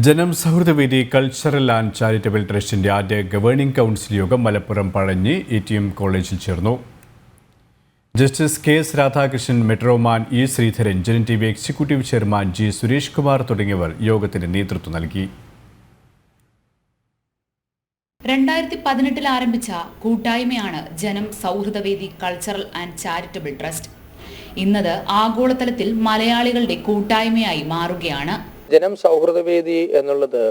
ജനം Sauhrudavedi cultural and charitable ട്രസ്റ്റിന്റെ ആദ്യ ഗവേണിംഗ് കൗൺസിൽ യോഗം മലപ്പുറം പഴഞ്ഞി ATM കോളേജിൽ ചേർന്നു. Justice KS Radhakrishnan, metroman E Sreedharan, Janam TV executive chairman G Suresh Kumar തുടങ്ങിയവർ യോഗത്തിന് നേതൃത്വം നൽകി. 2018 ആരംഭിച്ച കൂട്ടായ്മയാണ് Janam Sauhrudavedi cultural and charitable trust. ഇന്നത് ആഗോളതലത്തിൽ മലയാളികളുടെ കൂട്ടായ്മയായി മാറുകയാണ്. ജനം സൗഹൃദവേദി എന്നുള്ളത്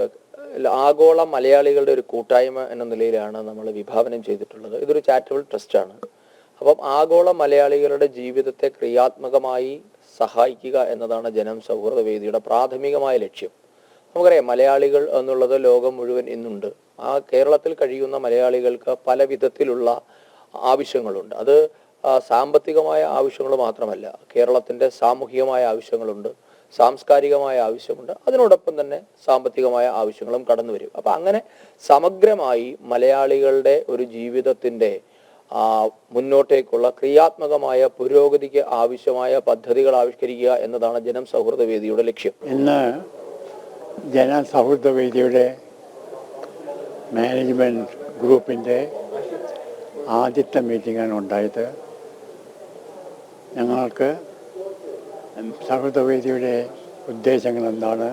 ആഗോള മലയാളികളുടെ ഒരു കൂട്ടായ്മ എന്ന നിലയിലാണ് നമ്മൾ വിഭാവനം ചെയ്തിട്ടുള്ളത്. ഇതൊരു ചാരിറ്റബിൾ ട്രസ്റ്റാണ്. അപ്പം ആഗോള മലയാളികളുടെ ജീവിതത്തെ ക്രിയാത്മകമായി സഹായിക്കുക എന്നതാണ് ജനം സൗഹൃദവേദിയുടെ പ്രാഥമികമായ ലക്ഷ്യം. നമുക്കറിയാം, മലയാളികൾ എന്നുള്ളത് ലോകം മുഴുവൻ ഇന്നുണ്ട്. ആ കേരളത്തിൽ കഴിയുന്ന മലയാളികൾക്ക് പല വിധത്തിലുള്ള ആവശ്യങ്ങളുണ്ട്. അത് സാമ്പത്തികമായ ആവശ്യങ്ങൾ മാത്രമല്ല, കേരളത്തിൻ്റെ സാമൂഹികമായ ആവശ്യങ്ങളുണ്ട്, സാംസ്കാരികമായ ആവശ്യമുണ്ട്, അതിനോടൊപ്പം തന്നെ സാമ്പത്തികമായ ആവശ്യങ്ങളും കടന്നു വരും. അപ്പം അങ്ങനെ സമഗ്രമായി മലയാളികളുടെ ഒരു ജീവിതത്തിൻ്റെ മുന്നോട്ടേക്കുള്ള ക്രിയാത്മകമായ പുരോഗതിക്ക് ആവശ്യമായ പദ്ധതികൾ ആവിഷ്കരിക്കുക എന്നതാണ് ജനം സൗഹൃദവേദിയുടെ ലക്ഷ്യം. ഇന്ന് ജന സൗഹൃദവേദിയുടെ മാനേജ്മെൻറ്റ് ഗ്രൂപ്പിൻ്റെ ആദ്യത്തെ മീറ്റിംഗാണ് ഉണ്ടായത്. ഞങ്ങൾക്ക് സൗഹൃദവേദിയുടെ ഉദ്ദേശങ്ങൾ എന്താണ്,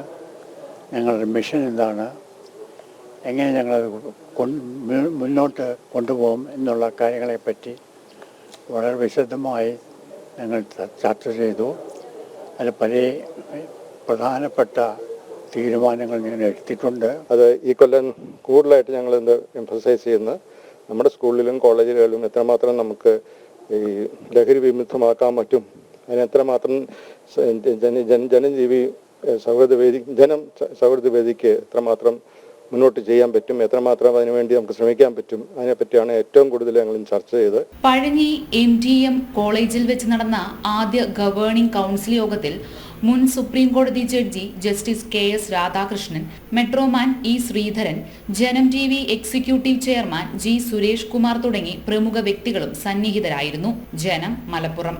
ഞങ്ങളുടെ മിഷൻ എന്താണ്, എങ്ങനെ ഞങ്ങളത് മുന്നോട്ട് കൊണ്ടുപോകും എന്നുള്ള കാര്യങ്ങളെപ്പറ്റി വളരെ വിശദമായി ഞങ്ങൾ ചർച്ച ചെയ്തു. അതിൽ പല പ്രധാനപ്പെട്ട തീരുമാനങ്ങൾ ഞങ്ങൾ എടുത്തിട്ടുണ്ട്. അത് ഈ കൊല്ലം കൂടുതലായിട്ട് ഞങ്ങൾ എംഫസൈസ് ചെയ്യുന്നത് നമ്മുടെ സ്കൂളിലും കോളേജുകളിലും എത്രമാത്രം നമുക്ക് ഈ ലഹരി വിമുക്തമാക്കാൻ പറ്റും, അതിന് എത്രമാത്രം ജനജീവി ജനം സൗഹൃദവേദിക്ക് എത്രമാത്രം മുന്നോട്ട് ചെയ്യാൻ പറ്റും, എത്രമാത്രം അതിനുവേണ്ടി നമുക്ക് ശ്രമിക്കാൻ പറ്റും, അതിനെപ്പറ്റിയാണ് ഏറ്റവും കൂടുതൽ ഞങ്ങൾ ചർച്ച ചെയ്തത്. പഴഞ്ഞി MTM കോളേജിൽ വെച്ച് നടന്ന ആദ്യ ഗവേണിംഗ് കൗൺസിൽ യോഗത്തിൽ മുൻ സുപ്രീം കോടതി judge justice KS Radhakrishnan, metroman E Sreedharan, Janam TV executive chairman G Suresh Kumar തുടങ്ങി പ്രമുഖ വ്യക്തികളും സന്നിഹിതരായിരുന്നു. ജനം, മലപ്പുറം.